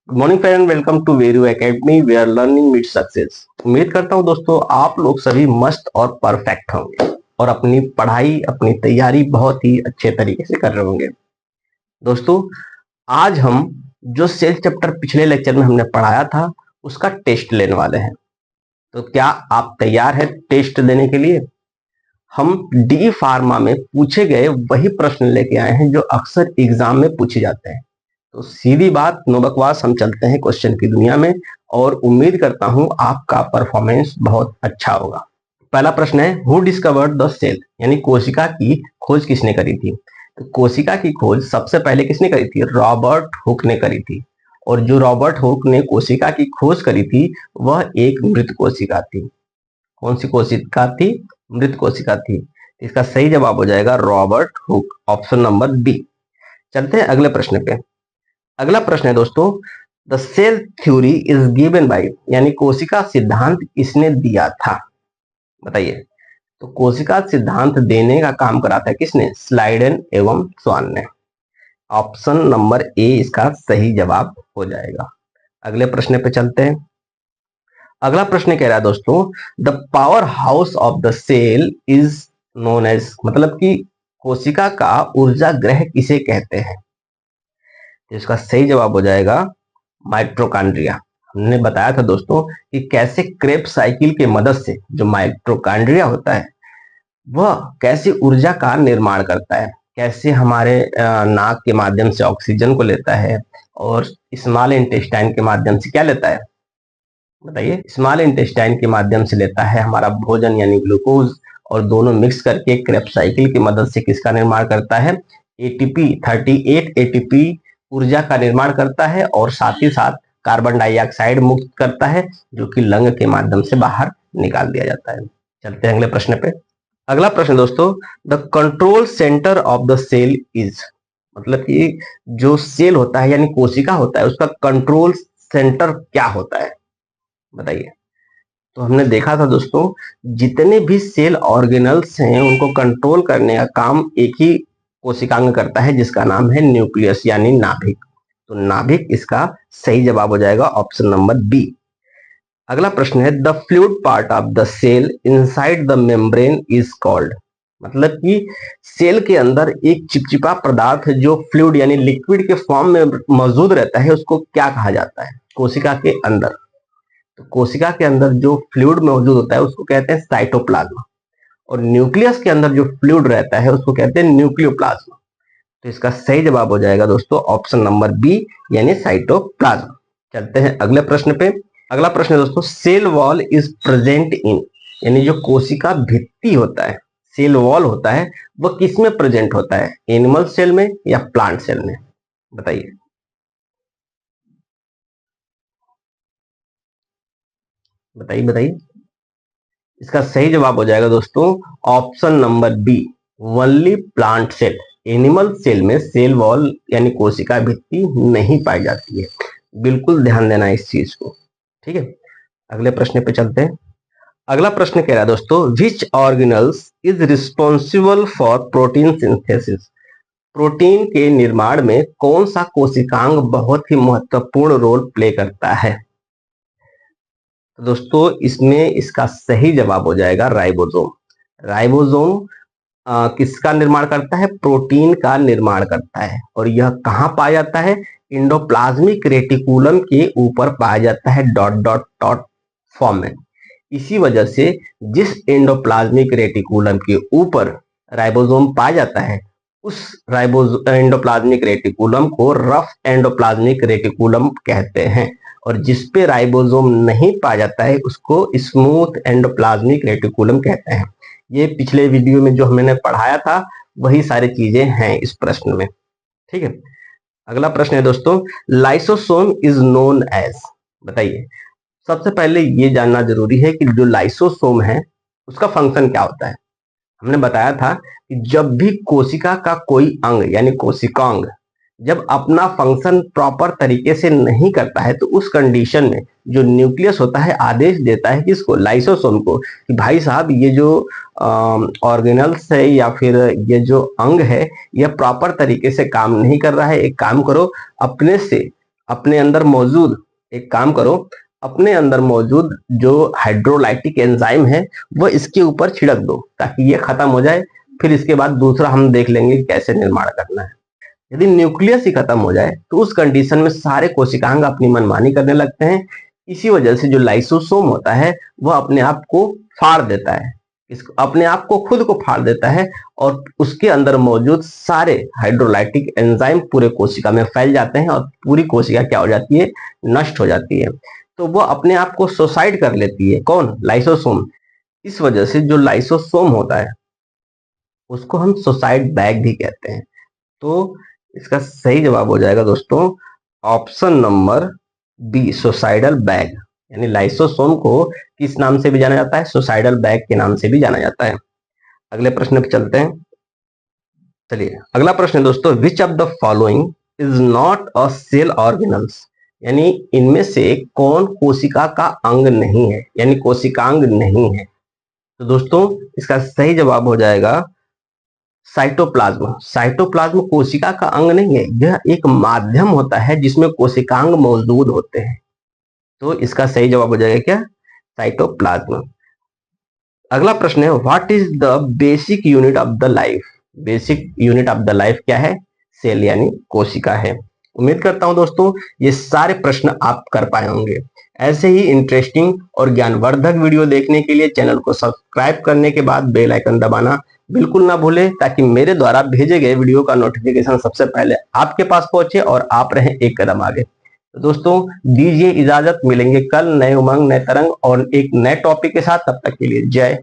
Good morning friend, welcome to Veru academy where learning meet success. उम्मीद करता हूं दोस्तों आप लोग सभी मस्त और परफेक्ट होंगे और अपनी पढ़ाई अपनी तैयारी बहुत ही अच्छे तरीके से कर रहे होंगे। दोस्तों आज हम जो सेल्स चैप्टर पिछले लेक्चर में हमने पढ़ाया था उसका टेस्ट लेने वाले हैं। तो क्या आप तैयार हैं टेस्ट देने के लिए? हम डी फार्मा में पूछे गए वही प्रश्न लेके आए हैं जो अक्सर एग्जाम में पूछे जाते हैं। तो सीधी बात नो बकवास, हम चलते हैं क्वेश्चन की दुनिया में और उम्मीद करता हूं आपका परफॉर्मेंस बहुत अच्छा होगा। पहला प्रश्न है, हु डिस्कवर्ड द सेल, यानी कोशिका की खोज किसने करी थी? तो कोशिका की खोज सबसे पहले किसने करी थी? रॉबर्ट हुक ने करी थी। और जो रॉबर्ट हुक ने कोशिका की खोज करी थी वह एक मृत कोशिका थी। कौन सी कोशिका थी? मृत कोशिका थी। इसका सही जवाब हो जाएगा Robert Hooke, option number B. चलते हैं अगले प्रश्न पे। अगला प्रश्न है दोस्तों, the cell theory is given by, यानी कोशिका सिद्धांत किसने दिया था? बताइए। तो कोशिका सिद्धांत देने का काम करा था किसने? स्लाइडेन एवं स्वान ने। ऑप्शन नंबर ए इसका सही जवाब हो जाएगा। अगले प्रश्न पे चलते हैं। अगला प्रश्न कह रहा है दोस्तों, the power house of the cell is known as, मतलब कि कोशिका का ऊर्जा ग्रह किसे कहते हैं? इसका सही जवाब हो जाएगा माइटोकॉन्ड्रिया। हमने बताया था दोस्तों कि कैसे क्रेब्स साइकिल के मदद से जो माइटोकॉन्ड्रिया होता है वह कैसे ऊर्जा का निर्माण करता है, कैसे हमारे नाक के माध्यम से ऑक्सीजन को लेता है और स्मॉल इंटेस्टाइन के माध्यम से क्या लेता है? बताइए। स्मॉल इंटेस्टाइन के माध्यम से लेता है हमारा भोजन यानी ग्लूकोज, और दोनों मिक्स करके क्रेब्स साइकिल की मदद से किसका निर्माण करता है? एटीपी, 38 एटीपी ऊर्जा का निर्माण करता है और साथ ही साथ कार्बन डाइऑक्साइड मुक्त करता है जो कि लंग के माध्यम से बाहर निकाल दिया जाता है। चलते हैं अगले प्रश्न पे। अगला प्रश्न दोस्तों, the control centre of the cell is, मतलब कि जो सेल होता है यानी कोशिका होता है उसका कंट्रोल सेंटर क्या होता है? बताइए। तो हमने देखा था दोस्तों, जितने भी सेल ऑर्गेनल्स हैं उनको कंट्रोल करने का काम एक ही कोशिकांग करता है जिसका नाम है न्यूक्लियस यानी नाभिक। तो नाभिक इसका सही जवाब हो जाएगा, ऑप्शन नंबर बी। अगला प्रश्न है, the fluid part of the cell inside the membrane is called, मतलब कि सेल के अंदर एक चिपचिपा पदार्थ जो फ्लूइड यानी लिक्विड के फॉर्म में मौजूद रहता है उसको क्या कहा जाता है कोशिका के अंदर? तो कोशिका के अंदर जो फ्लूइड मौजूद होता है उसको कहते हैं साइटोप्लाज्म, और न्यूक्लियस के अंदर जो फ्लूइड रहता है उसको कहते हैं न्यूक्लियोप्लाज्म। तो इसका सही जवाब हो जाएगा दोस्तों ऑप्शन नंबर बी यानी साइटोप्लाज्म। चलते हैं अगले प्रश्न पे। अगला प्रश्न है दोस्तों, cell wall is present in, यानी जो कोशिका भित्ति होता है, सेल वॉल होता है, वह किस में प्रेजेंट होता है? एनिमल सेल में या प्लांट सेल में? बताइए। बताइए बताइए। इसका सही जवाब हो जाएगा दोस्तों option number B, only plant cell. Animal cell में सेल वॉल यानी कोशिका भित्ति नहीं पाई जाती है। बिल्कुल ध्यान देना इस चीज को, ठीक है। अगले प्रश्न पे चलते हैं। अगला प्रश्न कह रहा है दोस्तों, which organelles is responsible for protein synthesis, protein के निर्माण में कौन सा कोशिकांग बहुत ही महत्वपूर्ण रोल प्ले करता है? तो दोस्तों इसमें इसका सही जवाब हो जाएगा राइबोसोम। राइबोसोम किसका निर्माण करता है? प्रोटीन का निर्माण करता है। और यह कहाँ पाया जाता है? इंडोप्लाज्मिक रेटिकुलम के ऊपर पाया जाता है, डॉट डॉट डॉट फॉर्म में। इसी वजह से जिस एंडोप्लाज्मिक रेटिकुलम के ऊपर राइबोसोम पाया जाता है उस एंडोप्लाज्मिक रेटिकुलम को रफ एंडोप्लाज्मिक रेटिकुलम कहते हैं, और जिस पे राइबोसोम नहीं पाया जाता है उसको स्मूथ एंडोप्लाज्मिक रेटिकुलम कहते हैं। ये पिछले वीडियो में जो हमने पढ़ाया था वही सारी चीजें हैं इस प्रश्न में, ठीक है। अगला प्रश्न है दोस्तों, लाइसोसोम इज नोन एज, बताइए। सबसे पहले ये जानना जरूरी है कि जो लाइसोसोम है उसका फंक्शन क्या होता है। हमने बताया था कि जब भी कोशिका का कोई अंग यानी कोशिकांग जब अपना फंक्शन प्रॉपर तरीके से नहीं करता है तो उस कंडीशन में जो न्यूक्लियस होता है आदेश देता है किसको? लाइसोसोम को, कि भाई साहब ये जो ऑर्गेनल्स है या फिर ये जो अंग है यह प्रॉपर तरीके से काम नहीं कर रहा है, एक काम करो अपने से अपने अंदर मौजूद, एक काम करो, अपने अंदर मौजूद जो हाइड्रोलाइटिक एंजाइम है वो इसके ऊपर छिड़क दो ताकि ये खत्म हो जाए। फिर इसके बाद दूसरा हम देख लेंगे कैसे निर्माण करना है। यदि न्यूक्लियस ही खत्म हो जाए तो उस कंडीशन में सारे कोशिकांग अपनी मनमानी करने लगते हैं। इसी वजह से जो लाइसोसोम होता है वह अपने आप को फाड़ देता है, इसको अपने आप को खुद को फाड़ देता है और उसके अंदर मौजूद सारे हाइड्रोलाइटिक एंजाइम पूरे कोशिका में फैल जाते हैं और पूरी कोशिका क्या हो जाती है, नष्ट हो जाती है। तो वो अपने आप को सुसाइड कर लेती है, कौन, लाइसोसोम। इस वजह से जो लाइसोसोम होता है उसको हम सुसाइड बैग भी कहते हैं। तो इसका सही जवाब हो जाएगा दोस्तों option number B, suicidal bag. यानी लाइसोसोम को किस नाम से भी जाना जाता है, सुसाइडल बैग के नाम से भी जाना जाता है। अगले प्रश्न पे चलते हैं। चलिए अगला प्रश्न है दोस्तों, which of the following is not a cell organelles. यानी इनमें से कौन कोशिका का अंग नहीं है, यानी कोशिकांग नहीं है। तो दोस्तों इसका सही जवाब हो जाएगा साइटोप्लाज्म। साइटोप्लाज्म कोशिका का अंग नहीं है, यह एक माध्यम होता है जिसमें कोशिकांग मौजूद होते हैं। तो इसका सही जवाब हो जाएगा क्या, साइटोप्लाज्म। अगला प्रश्न है, what is the basic unit of the life. Basic unit of the life क्या है, सेल यानी कोशिका है। उम्मीद करता हूं दोस्तों ये सारे प्रश्न आप कर पाए होंगे। ऐसे ही इंटरेस्टिंग और ज्ञानवर्धक वीडियो देखने के लिए चैनल को सब्सक्राइब करने के बाद बेल आइकन दबाना बिल्कुल ना भूलें ताकि मेरे द्वारा भेजे गए वीडियो का नोटिफिकेशन सबसे पहले आपके पास पहुंचे और आप रहें एक कदम आगे। तो दोस्तों दीजिए इजाजत, मिलेंगे कल नए उमंग नए तरंग और एक नए टॉपिक के साथ। तब तक के लिए जय